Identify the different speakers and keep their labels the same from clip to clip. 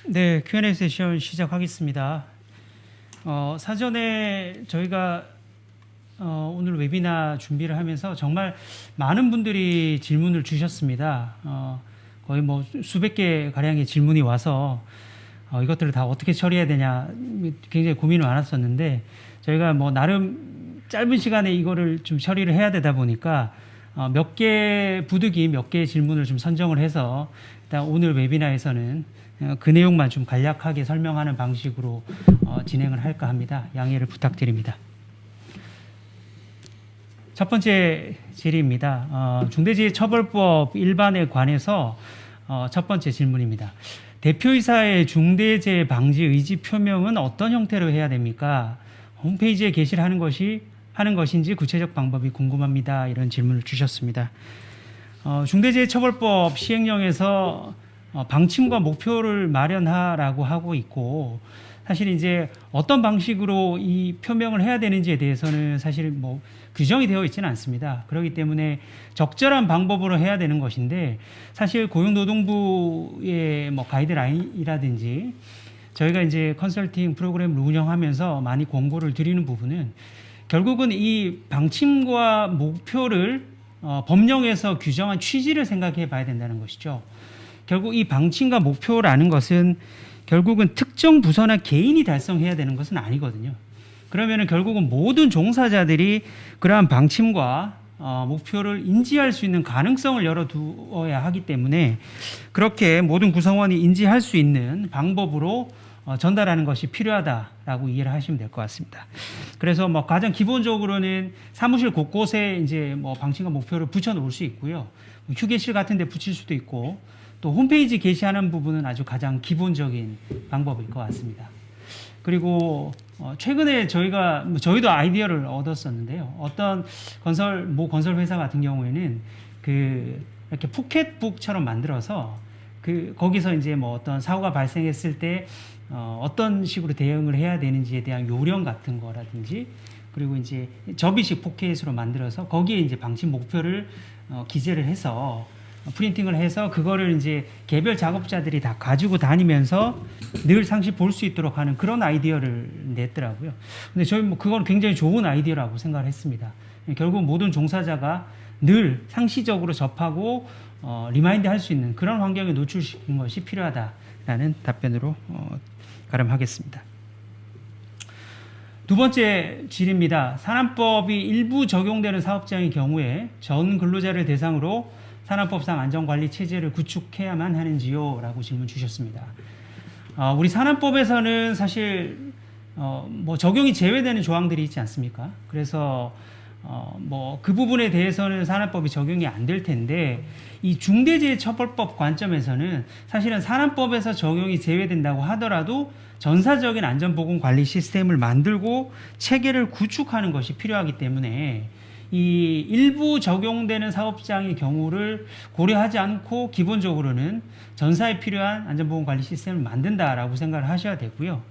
Speaker 1: 네, Q&A 세션 시작하겠습니다. 사전에 저희가 오늘 웨비나 준비를 하면서 정말 많은 분들이 질문을 주셨습니다. 거의 뭐 수백 개 가량의 질문이 와서 이것들을 다 어떻게 처리해야 되냐 굉장히 고민이 많았었는데 저희가 뭐 나름 짧은 시간에 이거를 좀 처리를 해야 되다 보니까 몇 개 부득이 몇 개의 질문을 좀 선정을 해서 일단 오늘 웨비나에서는 그 내용만 좀 간략하게 설명하는 방식으로 진행을 할까 합니다. 양해를 부탁드립니다. 첫 번째 질의입니다. 중대재해처벌법 일반에 관해서 첫 번째 질문입니다. 대표이사의 중대재해 방지 의지 표명은 어떤 형태로 해야 됩니까? 홈페이지에 게시를 하는 것인지 구체적 방법이 궁금합니다. 이런 질문을 주셨습니다. 중대재해처벌법 시행령에서 방침과 목표를 마련하라고 하고 있고, 사실 이제 어떤 방식으로 이 표명을 해야 되는지에 대해서는 사실 뭐 규정이 되어 있지는 않습니다. 그렇기 때문에 적절한 방법으로 해야 되는 것인데, 사실 고용노동부의 뭐 가이드라인이라든지 저희가 이제 컨설팅 프로그램을 운영하면서 많이 권고를 드리는 부분은 결국은 이 방침과 목표를 법령에서 규정한 취지를 생각해 봐야 된다는 것이죠. 결국 이 방침과 목표라는 것은 결국은 특정 부서나 개인이 달성해야 되는 것은 아니거든요. 그러면은 결국은 모든 종사자들이 그러한 방침과 목표를 인지할 수 있는 가능성을 열어두어야 하기 때문에 그렇게 모든 구성원이 인지할 수 있는 방법으로 전달하는 것이 필요하다라고 이해를 하시면 될 것 같습니다. 그래서 뭐 가장 기본적으로는 사무실 곳곳에 이제 뭐 방침과 목표를 붙여 놓을 수 있고요. 휴게실 같은 데 붙일 수도 있고, 또 홈페이지 게시하는 부분은 아주 가장 기본적인 방법일 것 같습니다. 그리고 최근에 저희도 아이디어를 얻었었는데요. 어떤 모 건설 회사 같은 경우에는 이렇게 포켓북처럼 만들어서 거기서 이제 뭐 어떤 사고가 발생했을 때 어떤 식으로 대응을 해야 되는지에 대한 요령 같은 거라든지, 그리고 이제 접이식 포켓으로 만들어서 거기에 이제 방침 목표를 기재를 해서 프린팅을 해서 그거를 이제 개별 작업자들이 다 가지고 다니면서 늘 상시 볼 수 있도록 하는 그런 아이디어를 냈더라고요. 근데 저희 뭐 그건 굉장히 좋은 아이디어라고 생각을 했습니다. 결국 모든 종사자가 늘 상시적으로 접하고 리마인드 할 수 있는 그런 환경에 노출시키는 것이 필요하다라는 답변으로 가름하겠습니다. 두 번째 질의입니다. 산안법이 일부 적용되는 사업장의 경우에 전 근로자를 대상으로 산안법상 안전관리 체제를 구축해야만 하는지요? 라고 질문 주셨습니다. 우리 산안법에서는 사실 뭐 적용이 제외되는 조항들이 있지 않습니까? 그래서 뭐 그 부분에 대해서는 산안법이 적용이 안 될 텐데, 이 중대재해처벌법 관점에서는 사실은 산안법에서 적용이 제외된다고 하더라도 전사적인 안전보건관리 시스템을 만들고 체계를 구축하는 것이 필요하기 때문에 이 일부 적용되는 사업장의 경우를 고려하지 않고 기본적으로는 전사에 필요한 안전보건관리 시스템을 만든다라고 생각을 하셔야 되고요.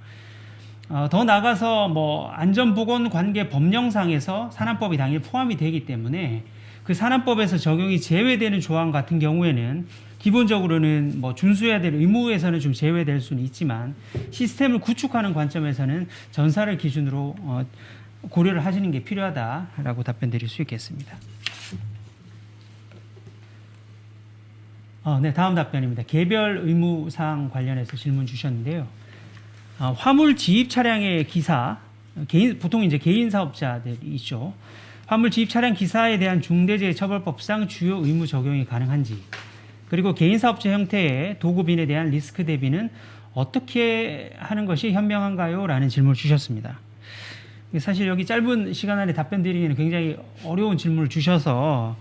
Speaker 1: 더 나아가서 뭐 안전보건관계 법령상에서 산안법이 당연히 포함이 되기 때문에 그 산안법에서 적용이 제외되는 조항 같은 경우에는 기본적으로는 뭐 준수해야 될 의무에서는 좀 제외될 수는 있지만 시스템을 구축하는 관점에서는 전사를 기준으로 고려를 하시는 게 필요하다라고 답변 드릴 수 있겠습니다. 네, 다음 답변입니다. 개별 의무사항 관련해서 질문 주셨는데요. 화물 지입 차량의 기사, 보통 이제 개인 사업자들이 있죠. 화물 지입 차량 기사에 대한 중대재해처벌법상 주요 의무 적용이 가능한지, 그리고 개인 사업자 형태의 도급인에 대한 리스크 대비는 어떻게 하는 것이 현명한가요? 라는 질문을 주셨습니다. 사실 여기 짧은 시간 안에 답변 드리기는 굉장히 어려운 질문을 주셔서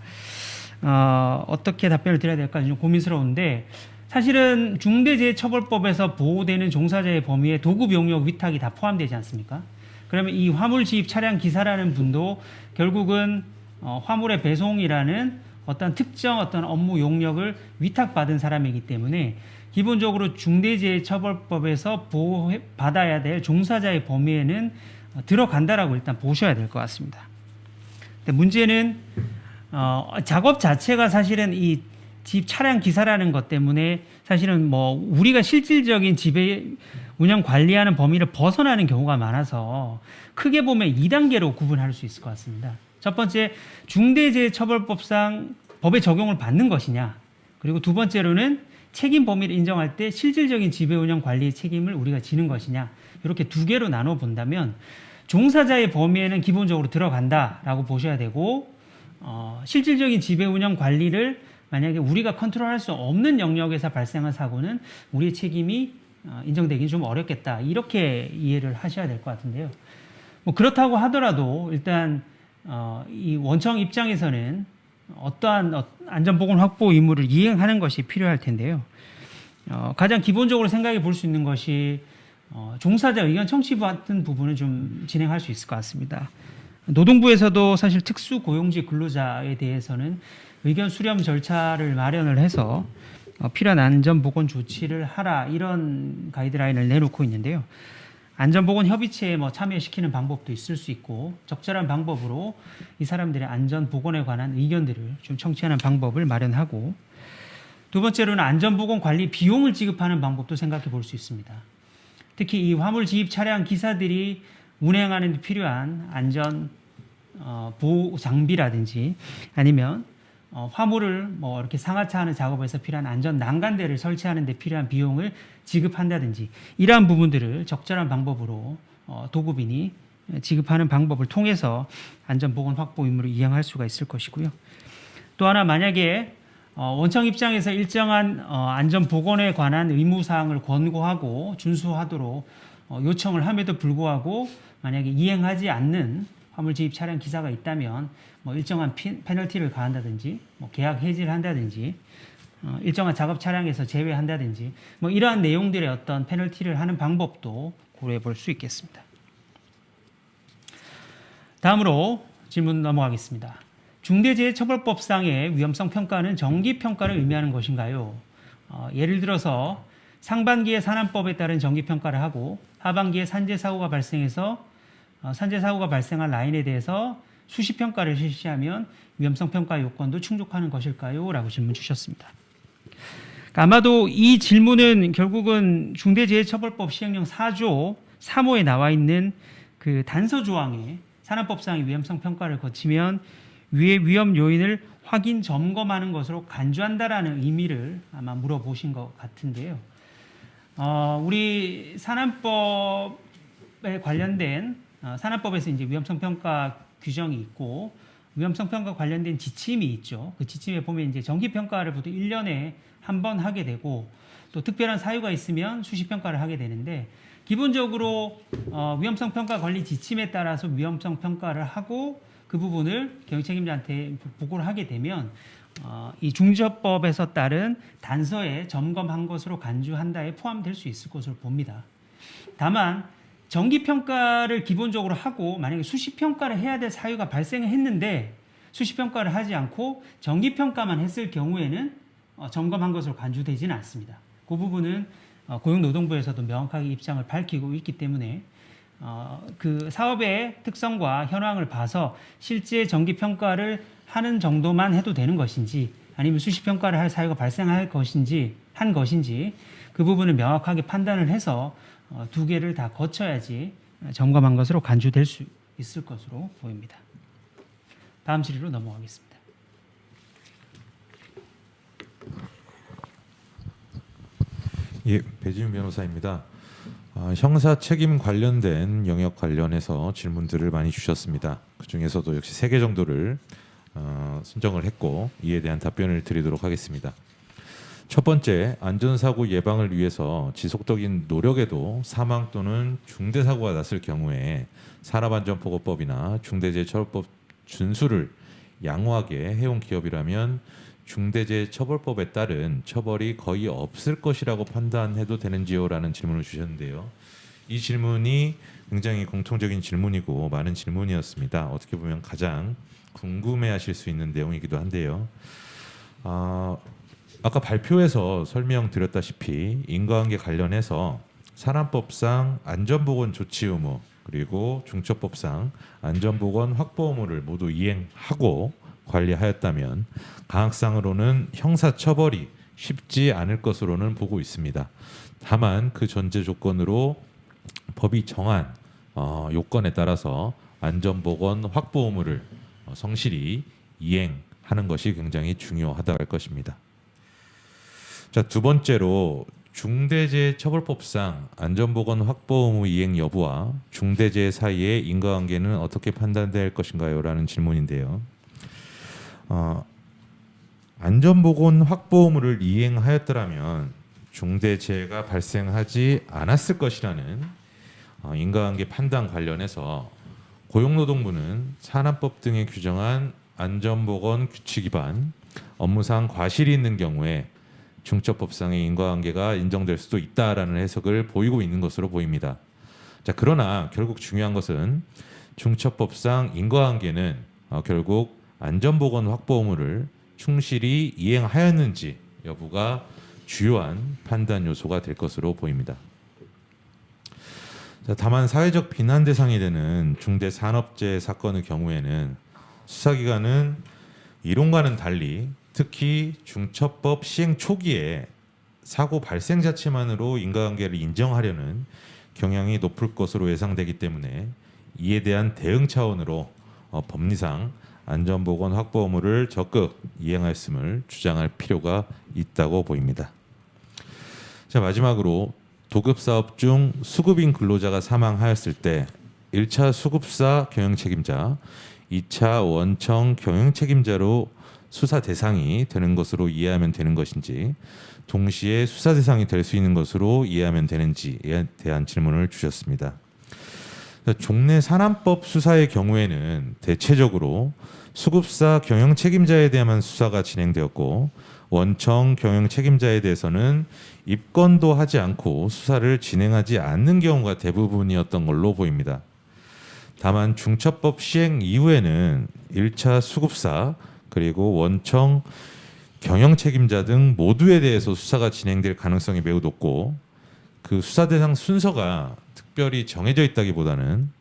Speaker 1: 어떻게 답변을 드려야 될까 좀 고민스러운데, 사실은 중대재해처벌법에서 보호되는 종사자의 범위에 도급 용역 위탁이 다 포함되지 않습니까? 그러면 이 화물 지입 차량 기사라는 분도 결국은 화물의 배송이라는 어떤 특정 어떤 업무 용역을 위탁받은 사람이기 때문에 기본적으로 중대재해처벌법에서 보호받아야 될 종사자의 범위에는 들어간다라고 일단 보셔야 될 것 같습니다. 근데 문제는 작업 자체가 사실은 이 집 차량 기사라는 것 때문에 사실은 뭐 우리가 실질적인 지배 운영 관리하는 범위를 벗어나는 경우가 많아서 크게 보면 2단계로 구분할 수 있을 것 같습니다. 첫 번째, 중대재해처벌법상 법의 적용을 받는 것이냐. 그리고 두 번째로는 책임 범위를 인정할 때 실질적인 지배 운영 관리의 책임을 우리가 지는 것이냐. 이렇게 두 개로 나눠 본다면 종사자의 범위에는 기본적으로 들어간다라고 보셔야 되고, 실질적인 지배 운영 관리를 만약에 우리가 컨트롤할 수 없는 영역에서 발생한 사고는 우리의 책임이 인정되기는 좀 어렵겠다. 이렇게 이해를 하셔야 될 것 같은데요. 뭐 그렇다고 하더라도 일단 이 원청 입장에서는 어떠한 안전보건 확보 의무를 이행하는 것이 필요할 텐데요. 가장 기본적으로 생각해 볼 수 있는 것이 종사자 의견 청취 같은 부분을 좀 진행할 수 있을 것 같습니다. 노동부에서도 사실 특수 고용직 근로자에 대해서는 의견 수렴 절차를 마련을 해서 필요한 안전보건 조치를 하라 이런 가이드라인을 내놓고 있는데요. 안전보건 협의체에 뭐 참여시키는 방법도 있을 수 있고 적절한 방법으로 이 사람들의 안전보건에 관한 의견들을 좀 청취하는 방법을 마련하고, 두 번째로는 안전보건 관리 비용을 지급하는 방법도 생각해 볼 수 있습니다. 특히 이 화물 지입 차량 기사들이 운행하는 데 필요한 안전 보호 장비라든지 아니면 화물을 뭐 이렇게 상하차하는 작업에서 필요한 안전 난간대를 설치하는 데 필요한 비용을 지급한다든지 이러한 부분들을 적절한 방법으로 도급인이 지급하는 방법을 통해서 안전보건 확보 의무를 이행할 수가 있을 것이고요. 또 하나, 만약에 원청 입장에서 일정한 안전보건에 관한 의무사항을 권고하고 준수하도록 요청을 함에도 불구하고 만약에 이행하지 않는 화물 지입 차량 기사가 있다면 뭐 일정한 페널티를 가한다든지 뭐 계약 해지를 한다든지 일정한 작업 차량에서 제외한다든지 뭐 이러한 내용들의 어떤 페널티를 하는 방법도 고려해 볼 수 있겠습니다. 다음으로 질문 넘어가겠습니다. 중대재해처벌법상의 위험성 평가는 정기 평가를 의미하는 것인가요? 예를 들어서 상반기에 산안법에 따른 정기 평가를 하고 하반기에 산재 사고가 발생해서 산재 사고가 발생한 라인에 대해서 수시 평가를 실시하면 위험성 평가 요건도 충족하는 것일까요? 라고 질문 주셨습니다. 아마도 이 질문은 결국은 중대재해처벌법 시행령 4조 3호에 나와 있는 그 단서 조항에 산안법상의 위험성 평가를 거치면 위의 위험 요인을 확인 점검하는 것으로 간주한다라는 의미를 아마 물어보신 것 같은데요. 우리 산안법에 관련된 산안법에서 이제 위험성 평가 규정이 있고 위험성 평가 관련된 지침이 있죠. 그 지침에 보면 이제 정기 평가를 보통 1년에 한 번 하게 되고 또 특별한 사유가 있으면 수시 평가를 하게 되는데, 기본적으로 위험성 평가 관리 지침에 따라서 위험성 평가를 하고 그 부분을 경영책임자한테 보고를 하게 되면 이 중지법에서 따른 단서에 점검한 것으로 간주한다에 포함될 수 있을 것으로 봅니다. 다만 정기 평가를 기본적으로 하고 만약에 수시 평가를 해야 될 사유가 발생했는데 수시 평가를 하지 않고 정기 평가만 했을 경우에는 점검한 것으로 간주되지는 않습니다. 그 부분은 고용노동부에서도 명확하게 입장을 밝히고 있기 때문에 그 사업의 특성과 현황을 봐서 실제 정기 평가를 하는 정도만 해도 되는 것인지 아니면 수시 평가를 할 사유가 발생할 것인지 한 것인지 그 부분을 명확하게 판단을 해서 두 개를 다 거쳐야지 점검한 것으로 간주될 수 있을 것으로 보입니다. 다음 질의로 넘어가겠습니다.
Speaker 2: 예, 배지윤 변호사입니다. 형사 책임 관련된 영역 관련해서 질문들을 많이 주셨습니다. 그 중에서도 역시 3개 정도를 선정을 했고 이에 대한 답변을 드리도록 하겠습니다. 첫 번째, 안전사고 예방을 위해서 지속적인 노력에도 사망 또는 중대사고가 났을 경우에 산업안전보건법이나 중대재해처벌법 준수를 양호하게 해온 기업이라면 중대재해처벌법에 따른 처벌이 거의 없을 것이라고 판단해도 되는지요라는 질문을 주셨는데요. 이 질문이 굉장히 공통적인 질문이고 많은 질문이었습니다. 어떻게 보면 가장 궁금해하실 수 있는 내용이기도 한데요. 아까 발표에서 설명드렸다시피 인과관계 관련해서 산안법상 안전보건 조치 의무 그리고 중처법상 안전보건 확보 의무를 모두 이행하고 관리하였다면 강학상으로는 형사처벌이 쉽지 않을 것으로는 보고 있습니다. 다만 그 전제 조건으로 법이 정한 요건에 따라서 안전보건 확보 의무를 성실히 이행하는 것이 굉장히 중요하다 할 것입니다. 자, 두 번째로 중대재해처벌법상 안전보건 확보 의무 이행 여부와 중대재해 사이의 인과관계는 어떻게 판단돼야 할 것인가요? 라는 질문인데요. 안전보건 확보 의무를 이행하였더라면 중대재해가 발생하지 않았을 것이라는 인과관계 판단 관련해서 고용노동부는 산안법 등에 규정한 안전보건 규칙 위반, 업무상 과실이 있는 경우에 중첩법상의 인과관계가 인정될 수도 있다라는 해석을 보이고 있는 것으로 보입니다. 자, 그러나 결국 중요한 것은 중첩법상 인과관계는 결국 안전보건 확보 의무를 충실히 이행하였는지 여부가 주요한 판단 요소가 될 것으로 보입니다. 자, 다만 사회적 비난 대상이 되는 중대산업재해 사건의 경우에는 수사기관은 이론과는 달리 특히 중첩법 시행 초기에 사고 발생 자체만으로 인과관계를 인정하려는 경향이 높을 것으로 예상되기 때문에 이에 대한 대응 차원으로 법리상 안전보건 확보 의무를 적극 이행하였음을 주장할 필요가 있다고 보입니다. 자, 마지막으로 도급사업 중 수급인 근로자가 사망하였을 때 1차 수급사 경영책임자, 2차 원청 경영책임자로 수사 대상이 되는 것으로 이해하면 되는 것인지 동시에 수사 대상이 될 수 있는 것으로 이해하면 되는지에 대한 질문을 주셨습니다. 종래 산안법 수사의 경우에는 대체적으로 수급사 경영 책임자에 대한 수사가 진행되었고 원청 경영 책임자에 대해서는 입건도 하지 않고 수사를 진행하지 않는 경우가 대부분이었던 걸로 보입니다. 다만 중첩법 시행 이후에는 1차 수급사 그리고 원청 경영 책임자 등 모두에 대해서 수사가 진행될 가능성이 매우 높고 그 수사 대상 순서가 특별히 정해져 있다기보다는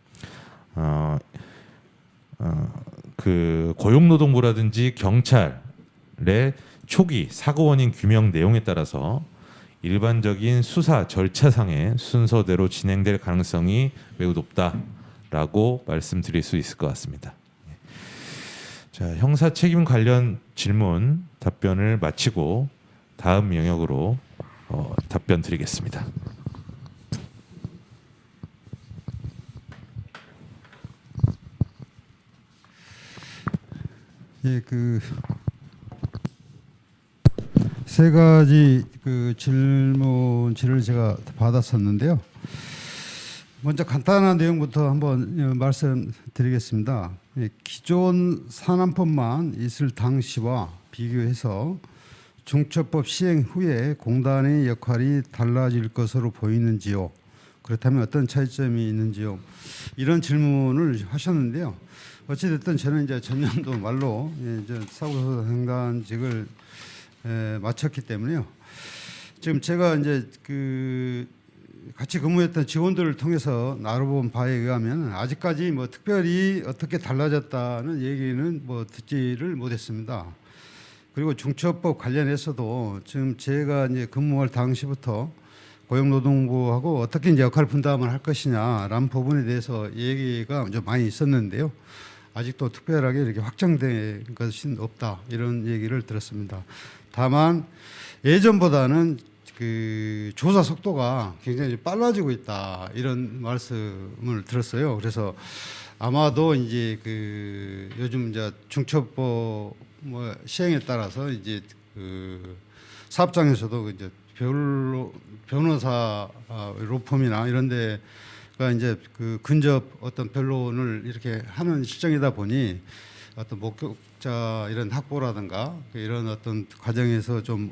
Speaker 2: 그 고용노동부라든지 경찰의 초기 사고 원인 규명 내용에 따라서 일반적인 수사 절차상의 순서대로 진행될 가능성이 매우 높다라고 말씀드릴 수 있을 것 같습니다. 자, 형사 책임 관련 질문 답변을 마치고 다음 영역으로 답변 드리겠습니다.
Speaker 3: 예, 세 가지 질문지를 제가 받았었는데요. 먼저 간단한 내용부터 한번 말씀드리겠습니다. 예, 기존 산안법만 있을 당시와 비교해서 중첩법 시행 후에 공단의 역할이 달라질 것으로 보이는지요? 그렇다면 어떤 차이점이 있는지요? 이런 질문을 하셨는데요. 어찌됐든 저는 이제 전년도 말로 사고조사상단직을 마쳤기 때문에요. 지금 제가 이제 같이 근무했던 직원들을 통해서 나눠본 바에 의하면 아직까지 뭐 특별히 어떻게 달라졌다는 얘기는 뭐 듣지를 못했습니다. 그리고 중첩법 관련해서도 지금 제가 이제 근무할 당시부터 고용노동부하고 어떻게 이제 역할 분담을 할 것이냐라는 부분에 대해서 얘기가 좀 많이 있었는데요. 아직도 특별하게 이렇게 확정된 것은 없다 이런 얘기를 들었습니다. 다만 예전보다는 조사 속도가 굉장히 빨라지고 있다 이런 말씀을 들었어요. 그래서 아마도 이제 요즘 이제 중첩법 시행에 따라서 이제 사업장에서도 이제 변호사 로펌이나 이런 데가 이제 근접 어떤 변론을 이렇게 하는 실정이다 보니 어떤 목격자 이런 확보라든가 이런 어떤 과정에서 좀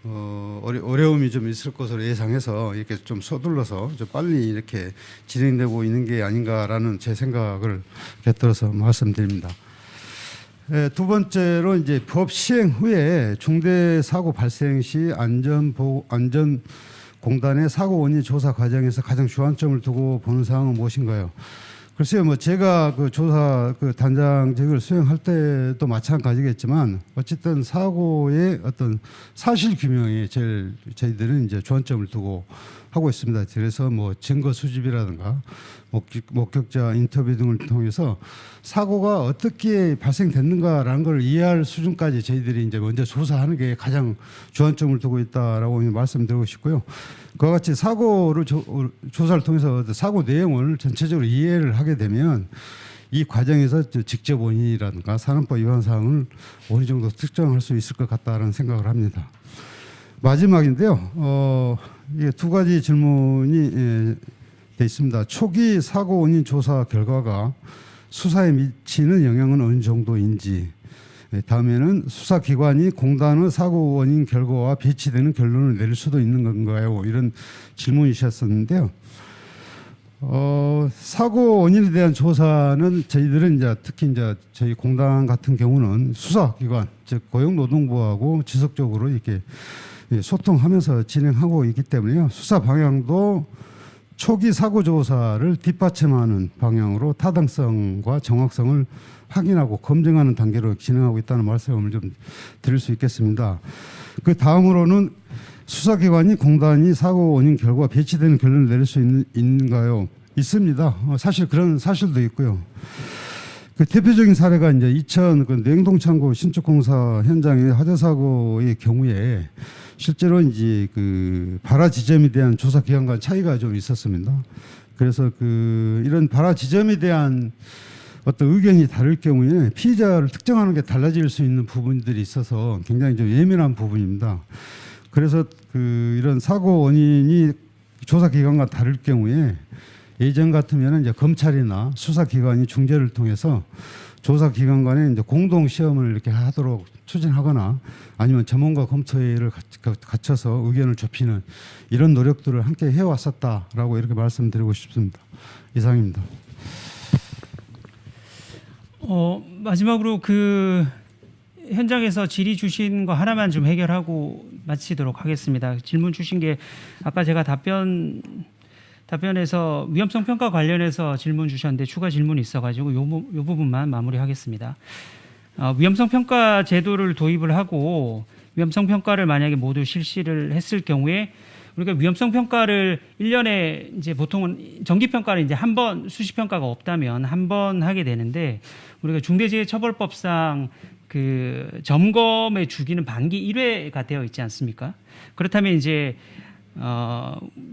Speaker 3: 어려움이 좀 있을 것으로 예상해서 이렇게 좀 서둘러서 좀 빨리 이렇게 진행되고 있는 게 아닌가라는 제 생각을 곁들여서 말씀드립니다. 두 번째로 이제 법 시행 후에 중대 사고 발생 시 안전공단의 사고 원인 조사 과정에서 가장 주안점을 두고 보는 사항은 무엇인가요? 글쎄요, 뭐 제가 그 조사 그 단장직을 수행할 때도 마찬가지겠지만 어쨌든 사고의 어떤 사실 규명에 제일 저희들은 이제 주안점을 두고 하고 있습니다. 그래서 뭐 증거 수집이라든가 목격자 인터뷰 등을 통해서 사고가 어떻게 발생됐는가라는 걸 이해할 수준까지 저희들이 이제 먼저 조사하는 게 가장 주안점을 두고 있다라고 말씀드리고 싶고요. 그와 같이 사고를 조사를 통해서 사고 내용을 전체적으로 이해를 하게 되면 이 과정에서 직접 원인이라든가 산업법 위반 사항을 어느 정도 특정할 수 있을 것 같다라는 생각을 합니다. 마지막인데요. 이게 두 가지 질문이 돼 있습니다. 초기 사고 원인 조사 결과가 수사에 미치는 영향은 어느 정도인지, 다음에는 수사기관이 공단의 사고 원인 결과와 배치되는 결론을 내릴 수도 있는 건가요? 이런 질문이셨었는데요. 사고 원인에 대한 조사는 저희들은 이제 특히 이제 저희 공단 같은 경우는 수사기관, 즉 고용노동부하고 지속적으로 이렇게 소통하면서 진행하고 있기 때문에요. 수사 방향도 초기 사고 조사를 뒷받침하는 방향으로 타당성과 정확성을 확인하고 검증하는 단계로 진행하고 있다는 말씀을 좀 드릴 수 있겠습니다. 그 다음으로는 수사기관이 공단이 사고 원인 결과 배치되는 결론을 내릴 수 있는가요? 있습니다. 사실 그런 사실도 있고요. 그 대표적인 사례가 이제 2000 그 냉동창고 신축공사 현장의 화재 사고의 경우에 실제로 이제 그 발화 지점에 대한 조사 기간과 차이가 좀 있었습니다. 그래서 그 이런 발화 지점에 대한 어떤 의견이 다를 경우에 피해자를 특정하는 게 달라질 수 있는 부분들이 있어서 굉장히 좀 예민한 부분입니다. 그래서 그 이런 사고 원인이 조사 기간과 다를 경우에 예전 같으면 이제 검찰이나 수사기관이 중재를 통해서 조사기관 간에 이제 공동 시험을 이렇게 하도록 추진하거나 아니면 전문가 검토회의를 갖춰서 의견을 좁히는 이런 노력들을 함께 해왔었다라고 이렇게 말씀드리고 싶습니다. 이상입니다.
Speaker 1: 마지막으로 그 현장에서 질의 주신 거 하나만 좀 해결하고 마치도록 하겠습니다. 질문 주신 게 아까 제가 답변에서 위험성 평가 관련해서 질문 주셨는데 추가 질문이 있어가지고 요 부분만 마무리하겠습니다. 위험성 평가 제도를 도입을 하고 위험성 평가를 만약에 모두 실시를 했을 경우에 우리가 위험성 평가를 1년에 이제 보통은 정기 평가를 이제 한 번 수시 평가가 없다면 한 번 하게 되는데 우리가 중대재해처벌법상 그 점검의 주기는 반기 1회가 되어 있지 않습니까? 그렇다면 이제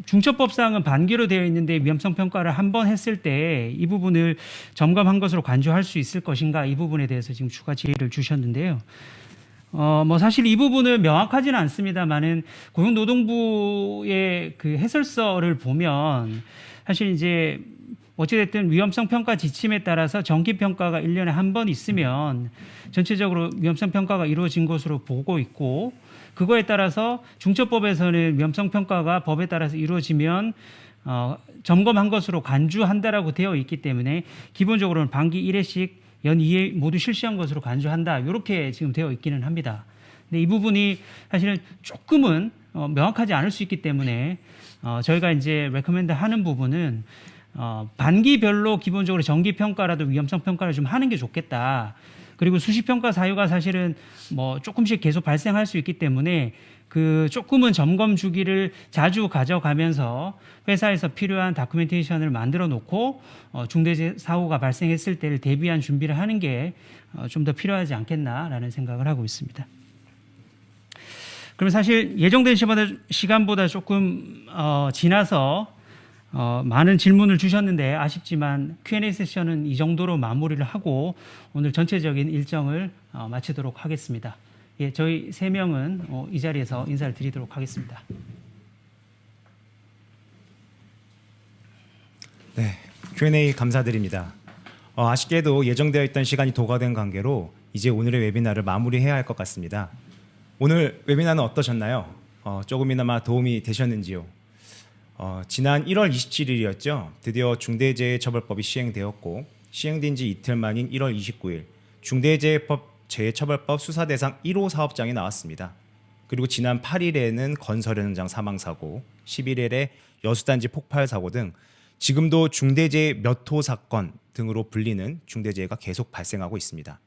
Speaker 1: 중처법상은 반기로 되어 있는데 위험성 평가를 한 번 했을 때 이 부분을 점검한 것으로 간주할 수 있을 것인가 이 부분에 대해서 지금 추가 질의를 주셨는데요. 뭐 사실 이 부분은 명확하지는 않습니다만은 고용노동부의 그 해설서를 보면 사실 이제 어찌됐든 위험성 평가 지침에 따라서 정기 평가가 1년에 한 번 있으면 전체적으로 위험성 평가가 이루어진 것으로 보고 있고 그거에 따라서 중처법에서는 위험성 평가가 법에 따라서 이루어지면 점검한 것으로 간주한다라고 되어 있기 때문에 기본적으로는 반기 1회씩 연 2회 모두 실시한 것으로 간주한다. 이렇게 지금 되어 있기는 합니다. 근데 이 부분이 사실은 조금은 명확하지 않을 수 있기 때문에 저희가 이제 레커멘드 하는 부분은 반기별로 기본적으로 정기 평가라도 위험성 평가를 좀 하는 게 좋겠다. 그리고 수시 평가 사유가 사실은 뭐 조금씩 계속 발생할 수 있기 때문에 그 조금은 점검 주기를 자주 가져가면서 회사에서 필요한 다큐멘테이션을 만들어 놓고 중대재해 사고가 발생했을 때를 대비한 준비를 하는 게 좀 더 필요하지 않겠나라는 생각을 하고 있습니다. 그럼 사실 예정된 시간보다 조금 지나서 많은 질문을 주셨는데 아쉽지만 Q&A 세션은 이 정도로 마무리를 하고 오늘 전체적인 일정을 마치도록 하겠습니다. 예, 저희 3명은 이 자리에서 인사를 드리도록 하겠습니다.
Speaker 4: 네, Q&A 감사드립니다. 아쉽게도 예정되어 있던 시간이 도과된 관계로 이제 오늘의 웨비나를 마무리해야 할 것 같습니다. 오늘 웨비나는 어떠셨나요? 조금이나마 도움이 되셨는지요? 지난 1월 27일이었죠. 드디어 중대재해처벌법이 시행되었고 시행된 지 이틀 만인 1월 29일 중대재해처벌법 수사대상 1호 사업장이 나왔습니다. 그리고 지난 8일에는 건설 현장 사망사고, 11일에 여수단지 폭발 사고 등 지금도 중대재해 몇 호 사건 등으로 불리는 중대재해가 계속 발생하고 있습니다.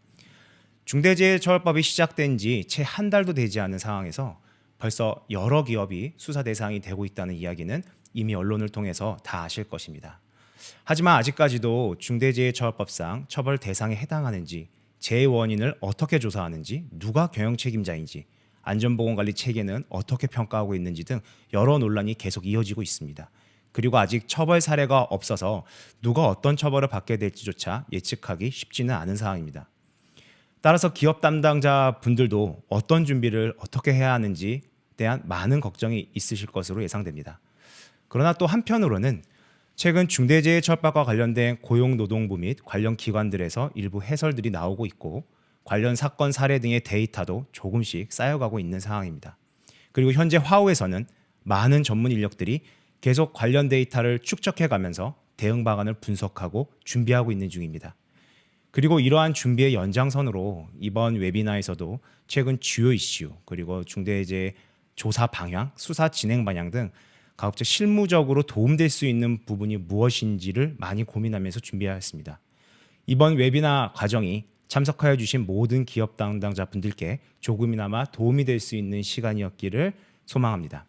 Speaker 4: 중대재해처벌법이 시작된 지 채 한 달도 되지 않은 상황에서 벌써 여러 기업이 수사 대상이 되고 있다는 이야기는 이미 언론을 통해서 다 아실 것입니다. 하지만 아직까지도 중대재해처벌법상 처벌 대상에 해당하는지, 재해 원인을 어떻게 조사하는지, 누가 경영 책임자인지, 안전보건관리 체계는 어떻게 평가하고 있는지 등 여러 논란이 계속 이어지고 있습니다. 그리고 아직 처벌 사례가 없어서 누가 어떤 처벌을 받게 될지조차 예측하기 쉽지는 않은 상황입니다. 따라서 기업 담당자 분들도 어떤 준비를 어떻게 해야 하는지에 대한 많은 걱정이 있으실 것으로 예상됩니다. 그러나 또 한편으로는 최근 중대재해처벌법과 관련된 고용노동부 및 관련 기관들에서 일부 해설들이 나오고 있고 관련 사건 사례 등의 데이터도 조금씩 쌓여가고 있는 상황입니다. 그리고 현재 화우에서는 많은 전문 인력들이 계속 관련 데이터를 축적해가면서 대응 방안을 분석하고 준비하고 있는 중입니다. 그리고 이러한 준비의 연장선으로 이번 웨비나에서도 최근 주요 이슈 그리고 중대재해 조사 방향, 수사 진행 방향 등 가급적 실무적으로 도움될 수 있는 부분이 무엇인지를 많이 고민하면서 준비하였습니다. 이번 웨비나 과정이 참석하여 주신 모든 기업 담당자 분들께 조금이나마 도움이 될 수 있는 시간이었기를 소망합니다.